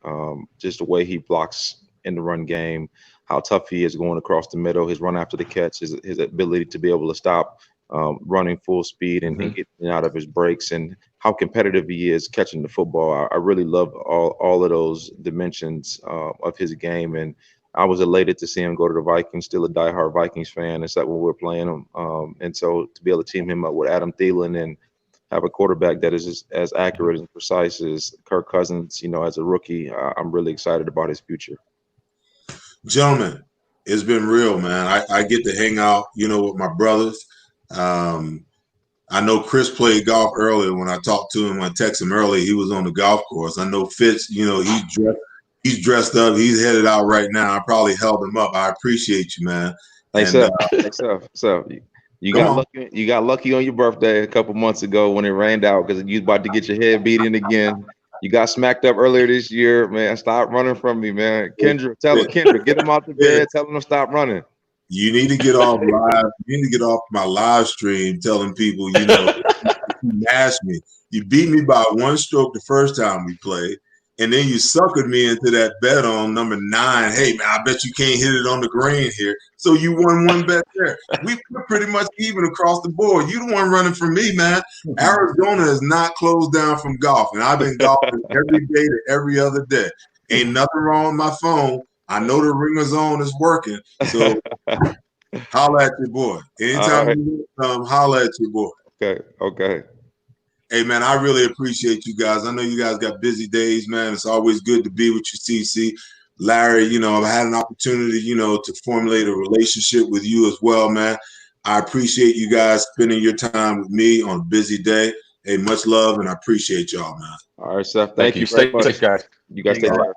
Just the way he blocks in the run game, how tough he is going across the middle, his run after the catch, his ability to be able to stop running full speed and getting out of his breaks, and how competitive he is catching the football. I really love all of those dimensions of his game, and I was elated to see him go to the Vikings. Still a diehard Vikings fan. It's like when we're playing him, and so to be able to team him up with Adam Thielen and have a quarterback that is as accurate and precise as Kirk Cousins, as a rookie, I'm really excited about his future. Gentlemen, it's been real, man. I get to hang out, with my brothers. I know Cris played golf earlier. When I talked to him, I texted him earlier. He was on the golf course. I know Fitz, he's dressed up. He's headed out right now. I probably held him up. I appreciate you, man. Hey, Seth. You got lucky on your birthday a couple months ago when it rained out because you was about to get your head beat in again. You got smacked up earlier this year, man. Stop running from me, man. Kendra, get him out the bed. Tell him to stop running. You need to get off live. You need to get off my live stream telling people, you mashed me. You beat me by one stroke the first time we played, and then you suckered me into that bet on number 9. Hey, man, I bet you can't hit it on the green here. So you won one bet there. We're pretty much even across the board. You the one running from me, man. Arizona is not closed down from golf, and I've been golfing every day to every other day. Ain't nothing wrong with my phone. I know the ringer zone is working, so holla at your boy. Anytime you holla at your boy. Okay. Hey, man, I really appreciate you guys. I know you guys got busy days, man. It's always good to be with you, CC. Larry, I've had an opportunity, to formulate a relationship with you as well, man. I appreciate you guys spending your time with me on a busy day. Hey, much love, and I appreciate y'all, man. All right, Seth. Thank you very much, guys. You guys take care.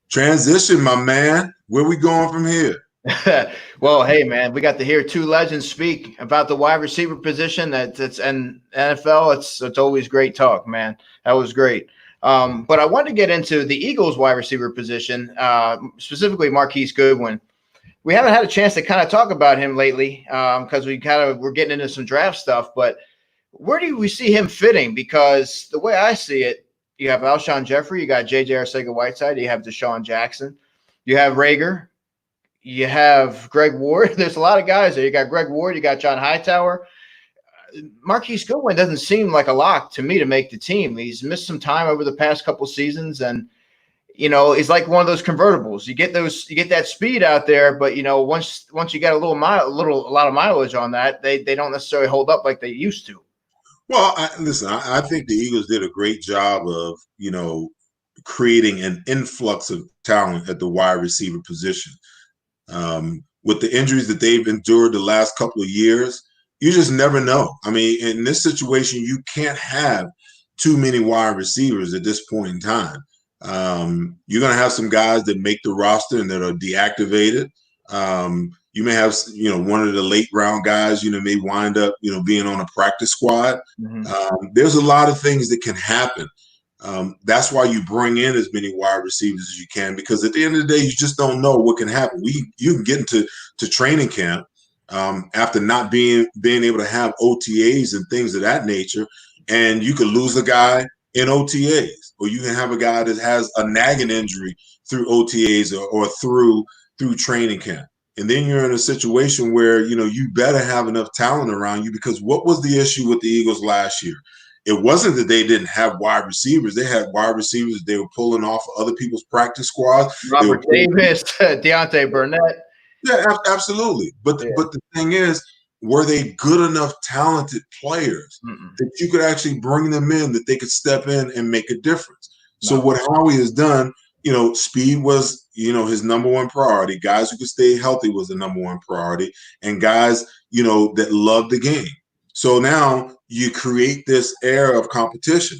Transition, my man. Where we going from here? Well, hey, man, we got to hear two legends speak about the wide receiver position. That's and NFL. It's always great talk, man. That was great. But I wanted to get into the Eagles wide receiver position, specifically Marquise Goodwin. We haven't had a chance to kind of talk about him lately because we're getting into some draft stuff. But where do we see him fitting? Because the way I see it, you have Alshon Jeffrey, you got J.J. Arcega-Whiteside, you have Deshaun Jackson, you have Rager, you have Greg Ward. There's a lot of guys there. You got Greg Ward, you got John Hightower. Marquise Goodwin doesn't seem like a lock to me to make the team. He's missed some time over the past couple seasons, and he's like one of those convertibles. You get that speed out there, but once you get a lot of mileage on that, they don't necessarily hold up like they used to. Well, listen, I think the Eagles did a great job of, creating an influx of talent at the wide receiver position. With the injuries that they've endured the last couple of years, you just never know. I mean, in this situation, you can't have too many wide receivers at this point in time. You're going to have some guys that make the roster and that are deactivated. You may have, one of the late round guys, may wind up, being on a practice squad. Mm-hmm. There's a lot of things that can happen. That's why you bring in as many wide receivers as you can, because at the end of the day, you just don't know what can happen. You can get into training camp after not being able to have OTAs and things of that nature, and you could lose a guy in OTAs, or you can have a guy that has a nagging injury through OTAs or through training camp. And then you're in a situation where, you better have enough talent around you, because what was the issue with the Eagles last year? It wasn't that they didn't have wide receivers. They had wide receivers that they were pulling off of other people's practice squads. Robert Davis, Deontay Burnett. Yeah, absolutely. But the thing is, were they good enough talented players that you could actually bring them in, that they could step in and make a difference? So what Howie has done, speed was, his number one priority. Guys who could stay healthy was the number one priority, and guys, that love the game. So now you create this era of competition,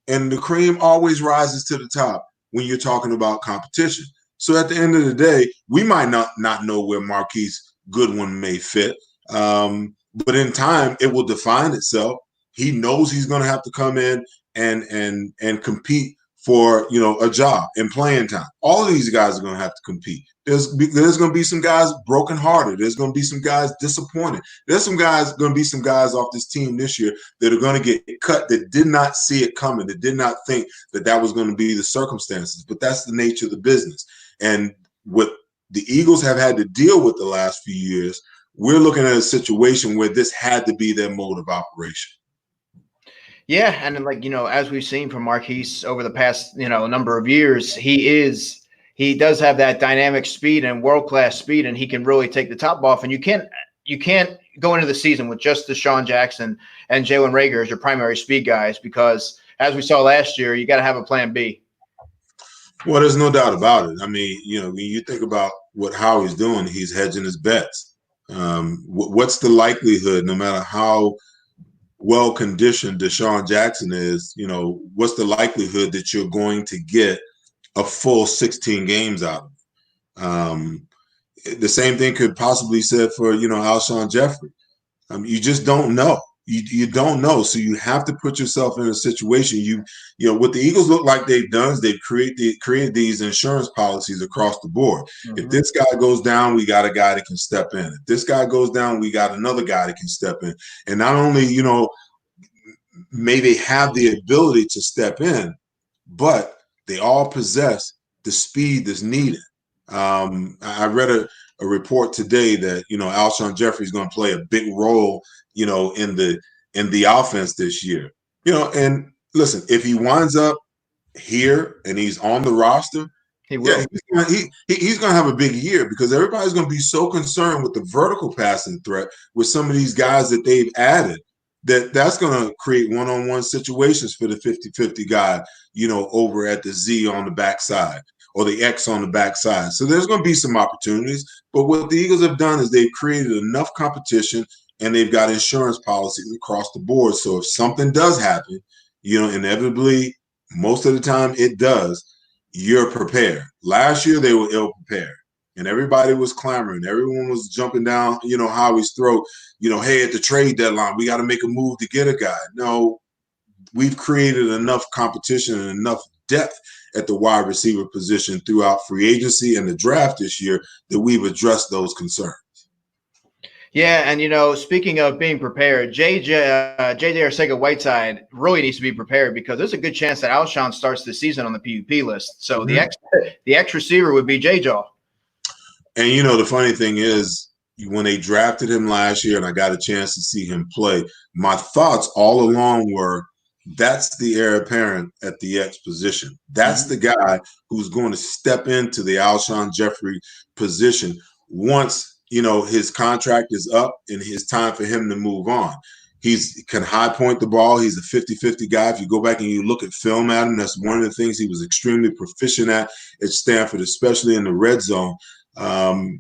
and the cream always rises to the top when you're talking about competition. So at the end of the day, we might not know where Marquise Goodwin may fit, but in time it will define itself. He knows he's going to have to come in and compete for a job and playing time. All of these guys are going to have to compete. There's going to be some guys brokenhearted. There's going to be some guys disappointed. There's going to be some guys off this team this year that are going to get cut that did not see it coming, that did not think that was going to be the circumstances. But that's the nature of the business. And with the Eagles have had to deal with the last few years, we're looking at a situation where this had to be their mode of operation. Yeah, and then, like, as we've seen from Marquise over the past, number of years, he does have that dynamic speed and world-class speed, and he can really take the top off. And you can't go into the season with just Deshaun Jackson and Jalen Reagor as your primary speed guys, because as we saw last year, you got to have a plan B. Well, there's no doubt about it. I mean, when you think about what Howie's doing, he's hedging his bets. What's the likelihood, no matter how well-conditioned Deshaun Jackson is, what's the likelihood that you're going to get a full 16 games out of him? The same thing could possibly be said for, Alshon Jeffrey. You just don't know. You don't know. So you have to put yourself in a situation. What the Eagles look like they've done is they've created these insurance policies across the board. Mm-hmm. If this guy goes down, we got a guy that can step in. If this guy goes down, we got another guy that can step in. And not only, may they have the ability to step in, but they all possess the speed that's needed. I read a report today that, Alshon Jeffrey is going to play a big role, in the offense this year. And listen, if he winds up here and he's on the roster, he will. Yeah, he's going to have a big year, because everybody's going to be so concerned with the vertical passing threat with some of these guys that they've added, that's going to create one-on-one situations for the 50-50 guy, over at the Z on the backside or the X on the backside. So there's going to be some opportunities. But what the Eagles have done is they've created enough competition, and they've got insurance policies across the board. So if something does happen, inevitably, most of the time it does, you're prepared. Last year, they were ill-prepared, and everybody was clamoring. Everyone was jumping down, Howie's throat, hey, at the trade deadline, we got to make a move to get a guy. No, we've created enough competition and enough depth at the wide receiver position throughout free agency and the draft this year that we've addressed those concerns. Yeah, and speaking of being prepared, JJ Arcega-Whiteside really needs to be prepared, because there's a good chance that Alshon starts the season on the PUP list. So the X receiver would be J-Jaw. And the funny thing is, when they drafted him last year and I got a chance to see him play, my thoughts all along were, that's the heir apparent at the X position. That's the guy who's going to step into the Alshon Jeffrey position once, his contract is up and it's time for him to move on. He can high point the ball. He's a 50-50 guy. If you go back and you look at film at him, that's one of the things he was extremely proficient at Stanford, especially in the red zone.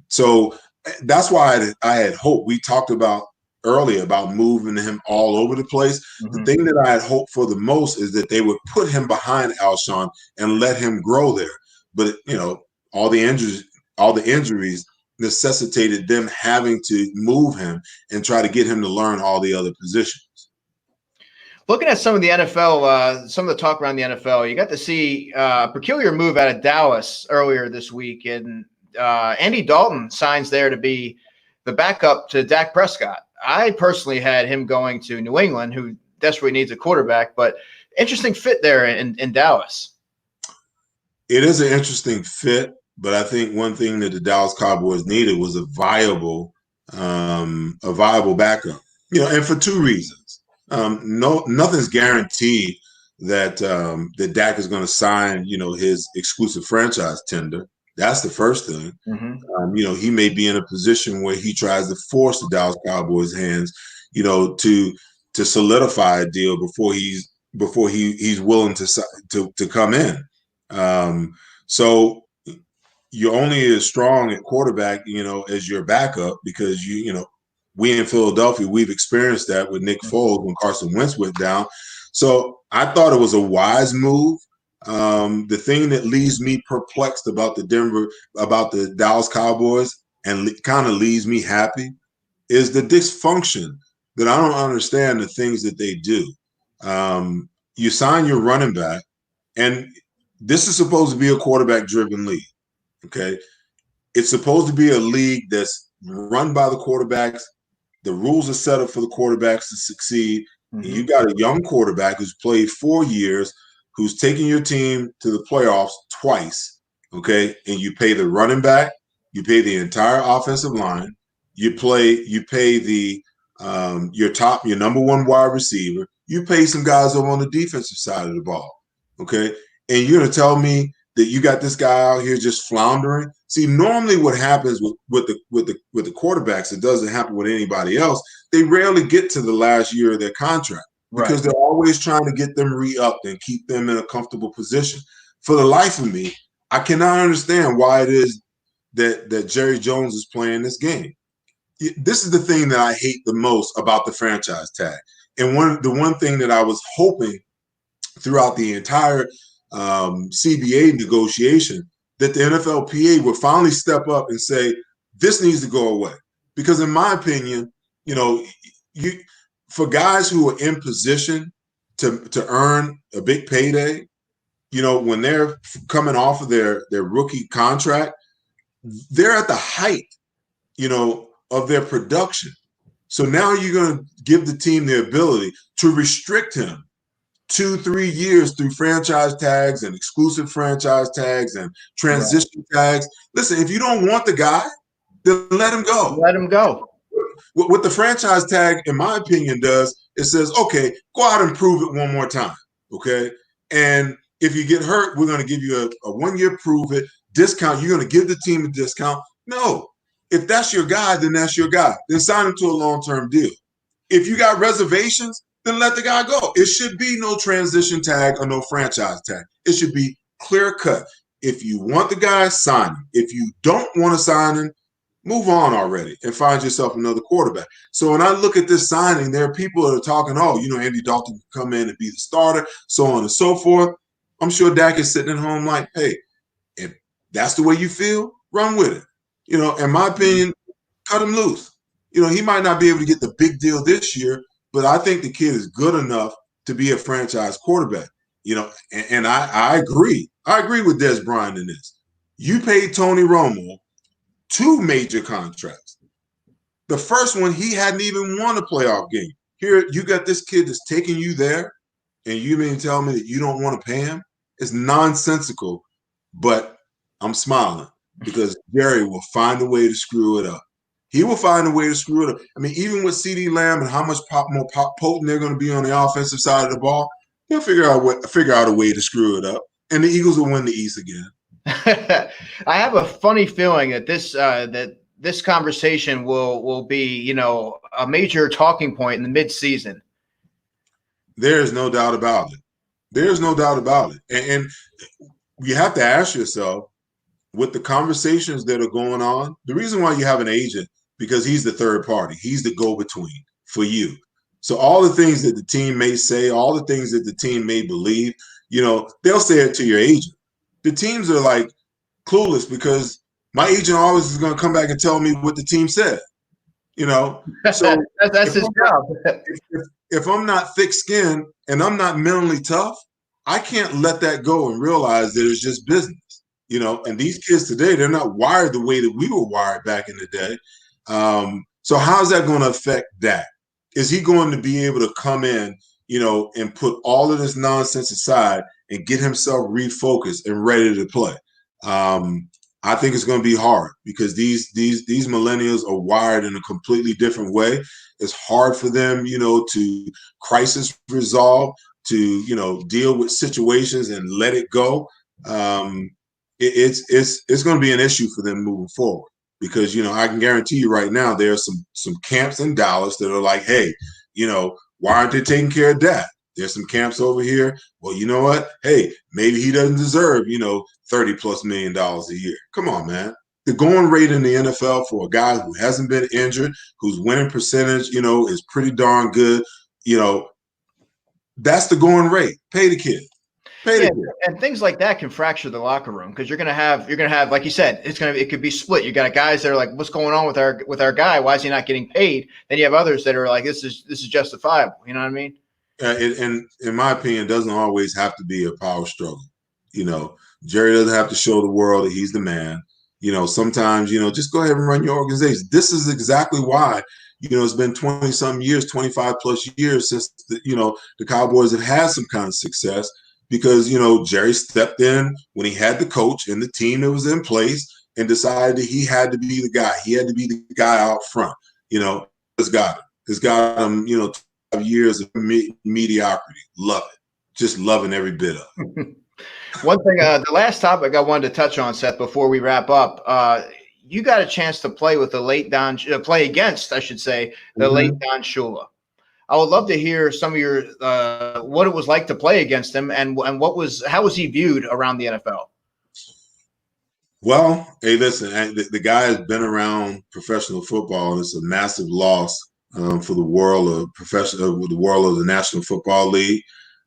So that's why I had hope. We talked about earlier about moving him all over the place. Mm-hmm. The thing that I had hoped for the most is that they would put him behind Alshon and let him grow there. But, all the injuries necessitated them having to move him and try to get him to learn all the other positions. Looking at some of the NFL, some of the talk around the NFL, you got to see a peculiar move out of Dallas earlier this week, and Andy Dalton signs there to be the backup to Dak Prescott. I personally had him going to New England, who desperately needs a quarterback, but interesting fit there in Dallas. It is an interesting fit, but I think one thing that the Dallas Cowboys needed was a viable backup. And for two reasons. Nothing's guaranteed that that Dak is going to sign, his exclusive franchise tender. That's the first thing. Mm-hmm. He may be in a position where he tries to force the Dallas Cowboys' hands, to solidify a deal before he's willing to come in. So you're only as strong at quarterback, as your backup, because we in Philadelphia, we've experienced that with Nick Foles when Carson Wentz went down. So I thought it was a wise move. The thing that leaves me perplexed about the Dallas Cowboys and kind of leaves me happy is the dysfunction that I don't understand the things that they do. You sign your running back, and this is supposed to be a quarterback-driven league, okay? It's supposed to be a league that's run by the quarterbacks. The rules are set up for the quarterbacks to succeed. Mm-hmm. You got a young quarterback who's played 4 years, who's taking your team to the playoffs twice, okay? And you pay the running back, you pay the entire offensive line, you pay the your number one wide receiver, you pay some guys over on the defensive side of the ball. Okay. And you're gonna tell me that you got this guy out here just floundering? See, normally what happens with the quarterbacks, it doesn't happen with anybody else. They rarely get to the last year of their contract because they're always trying to get them re-upped and keep them in a comfortable position. For the life of me, I cannot understand why it is that Jerry Jones is playing this game. This is the thing that I hate the most about the franchise tag. And the one thing that I was hoping throughout the entire CBA negotiation that the NFLPA would finally step up and say, this needs to go away. Because in my opinion, for guys who are in position to earn a big payday, when they're coming off of their rookie contract, they're at the height, of their production. So now you're going to give the team the ability to restrict him 2-3 years through franchise tags and exclusive franchise tags and transition tags. Listen, if you don't want the guy, then let him go. Let him go. What the franchise tag, in my opinion, does, it says, okay, go out and prove it one more time, okay? And if you get hurt, we're going to give you a 1-year prove it discount. You're going to give the team a discount. No. If that's your guy, then that's your guy. Then sign him to a long-term deal. If you got reservations, then let the guy go. It should be no transition tag or no franchise tag. It should be clear cut. If you want the guy, sign him. If you don't want to sign him, move on already and find yourself another quarterback. So when I look at this signing, there are people that are talking, Andy Dalton can come in and be the starter, so on and so forth. I'm sure Dak is sitting at home like, hey, if that's the way you feel, run with it. In my opinion, cut him loose. He might not be able to get the big deal this year, but I think the kid is good enough to be a franchise quarterback. And I agree. I agree with Des Bryant in this. You paid Tony Romo 2 major contracts. The first one, he hadn't even won a playoff game. Here, you got this kid that's taking you there, and you mean tell me that you don't want to pay him? It's nonsensical, but I'm smiling because Jerry will find a way to screw it up. He will find a way to screw it up. I mean, even with CeeDee Lamb and how much more potent they're going to be on the offensive side of the ball, he'll figure out a way to screw it up, and the Eagles will win the East again. I have a funny feeling that this conversation will be, a major talking point in the mid-season. There is no doubt about it. There's no doubt about it. And you have to ask yourself, with the conversations that are going on, the reason why you have an agent, because he's the third party. He's the go-between for you. So all the things that the team may say, all the things that the team may believe, they'll say it to your agent. The teams are like clueless because my agent always is going to come back and tell me what the team said. So that's his job. If I'm not thick-skinned and I'm not mentally tough, I can't let that go and realize that it's just business. And these kids today, they're not wired the way that we were wired back in the day. So how's that going to affect Dak? Is he going to be able to come in, and put all of this nonsense aside and get himself refocused and ready to play? I think it's going to be hard because these millennials are wired in a completely different way. It's hard for them, to crisis resolve, to deal with situations and let it go. It's going to be an issue for them moving forward because, I can guarantee you right now, there are some camps in Dallas that are like, hey, why aren't they taking care of that? There's some camps over here. Well, you know what? Hey, maybe he doesn't deserve, $30+ million a year. Come on, man. The going rate in the NFL for a guy who hasn't been injured, whose winning percentage, is pretty darn good. That's the going rate. Pay the kid. And things like that can fracture the locker room because you're gonna have, like you said, it could be split. You got guys that are like, what's going on with our guy? Why is he not getting paid? Then you have others that are like, this is justifiable. You know what I mean? And in my opinion, it doesn't always have to be a power struggle. Jerry doesn't have to show the world that he's the man. Sometimes, just go ahead and run your organization. This is exactly why, it's been 20-some years, 25+ years since the Cowboys have had some kind of success. Because, Jerry stepped in when he had the coach and the team that was in place and decided that he had to be the guy. He had to be the guy out front. It's got him. It's got him, 12 years of mediocrity. Love it. Just loving every bit of it. One thing, the last topic I wanted to touch on, Seth, before we wrap up, you got a chance to play with the late play against, I should say, the late Don Shula. I would love to hear some of your what it was like to play against him, and how was he viewed around the NFL? Well, hey, listen, the guy has been around professional football, and it's a massive loss for the world of the world of the National Football League,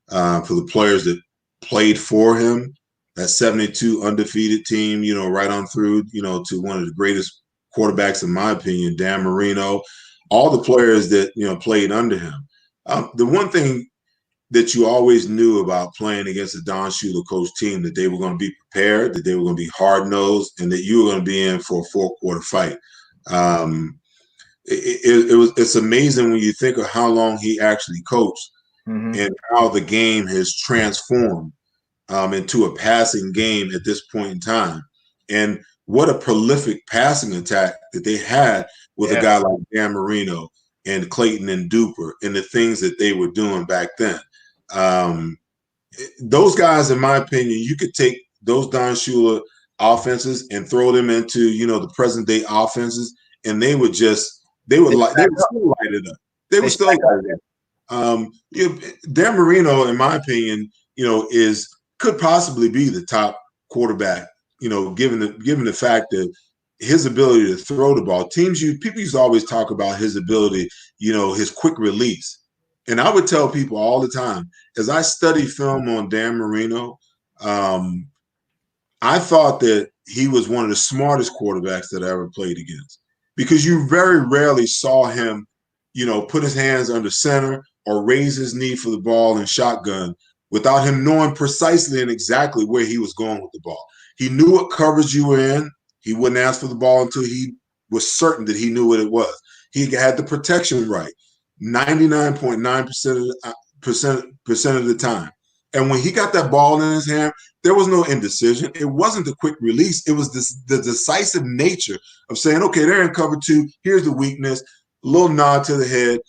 for the players that played for him. That 72 undefeated team, right on through, to one of the greatest quarterbacks, in my opinion, Dan Marino. All the players that played under him. The one thing that you always knew about playing against a Don Shula coach team, that they were going to be prepared, that they were going to be hard-nosed, and that you were going to be in for a four-quarter fight. It's amazing when you think of how long he actually coached and how the game has transformed into a passing game at this point in time. And what a prolific passing attack that they had with a guy like Dan Marino and Clayton and Duper, and the things that they were doing back then. Those guys, in my opinion, you could take those Don Shula offenses and throw them into, the present day offenses, and they would still light it up. They would still light it up. Dan Marino, in my opinion, could possibly be the top quarterback, given the fact that his ability to throw the ball. People used to always talk about his ability, his quick release. And I would tell people all the time, as I study film on Dan Marino, I thought that he was one of the smartest quarterbacks that I ever played against, because you very rarely saw him, put his hands under center or raise his knee for the ball in shotgun without him knowing precisely and exactly where he was going with the ball. He knew what coverage you were in. He wouldn't ask for the ball until he was certain that he knew what it was. He had the protection right 99.9% of the time. And when he got that ball in his hand, there was no indecision. It wasn't the quick release. It was the decisive nature of saying, okay, they're in cover two. Here's the weakness. A little nod to the head.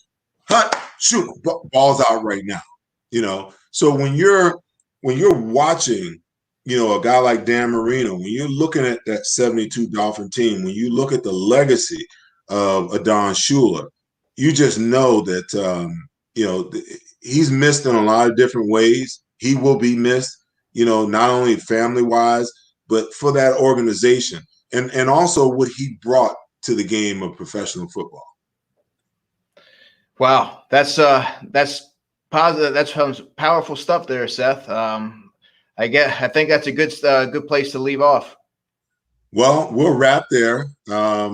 Hut, shoot, ball's out right now. So when you're watching, a guy like Dan Marino, when you're looking at that 72 Dolphin team, when you look at the legacy of a Don Shula, you just know that, he's missed in a lot of different ways. He will be missed, not only family-wise, but for that organization, and also what he brought to the game of professional football. Wow, that's positive. That's some powerful stuff there, Seth. I think that's a good place to leave off. Well, we'll wrap there. I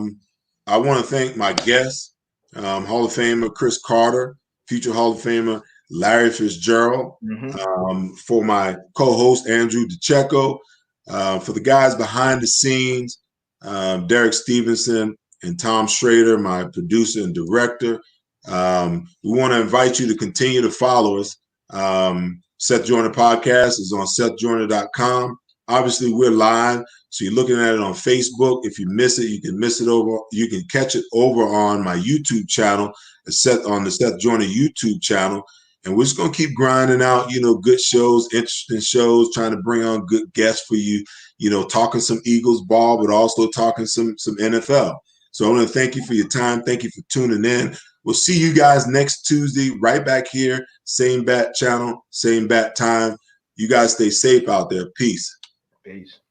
want to thank my guests, Hall of Famer Cris Carter, future Hall of Famer Larry Fitzgerald, for my co-host Andrew DeCecco, for the guys behind the scenes, Derek Stevenson and Tom Schrader, my producer and director. We want to invite you to continue to follow us. Seth Joyner Podcast is on SethJoyner.com. Obviously, we're live, so you're looking at it on Facebook. If you miss it, you can catch it over on my YouTube channel, on the Seth Joyner YouTube channel. And we're just going to keep grinding out, good shows, interesting shows, trying to bring on good guests for you, talking some Eagles ball, but also talking some NFL. So I want to thank you for your time. Thank you for tuning in. We'll see you guys next Tuesday, right back here. Same bat channel, same bat time. You guys stay safe out there. Peace. Peace.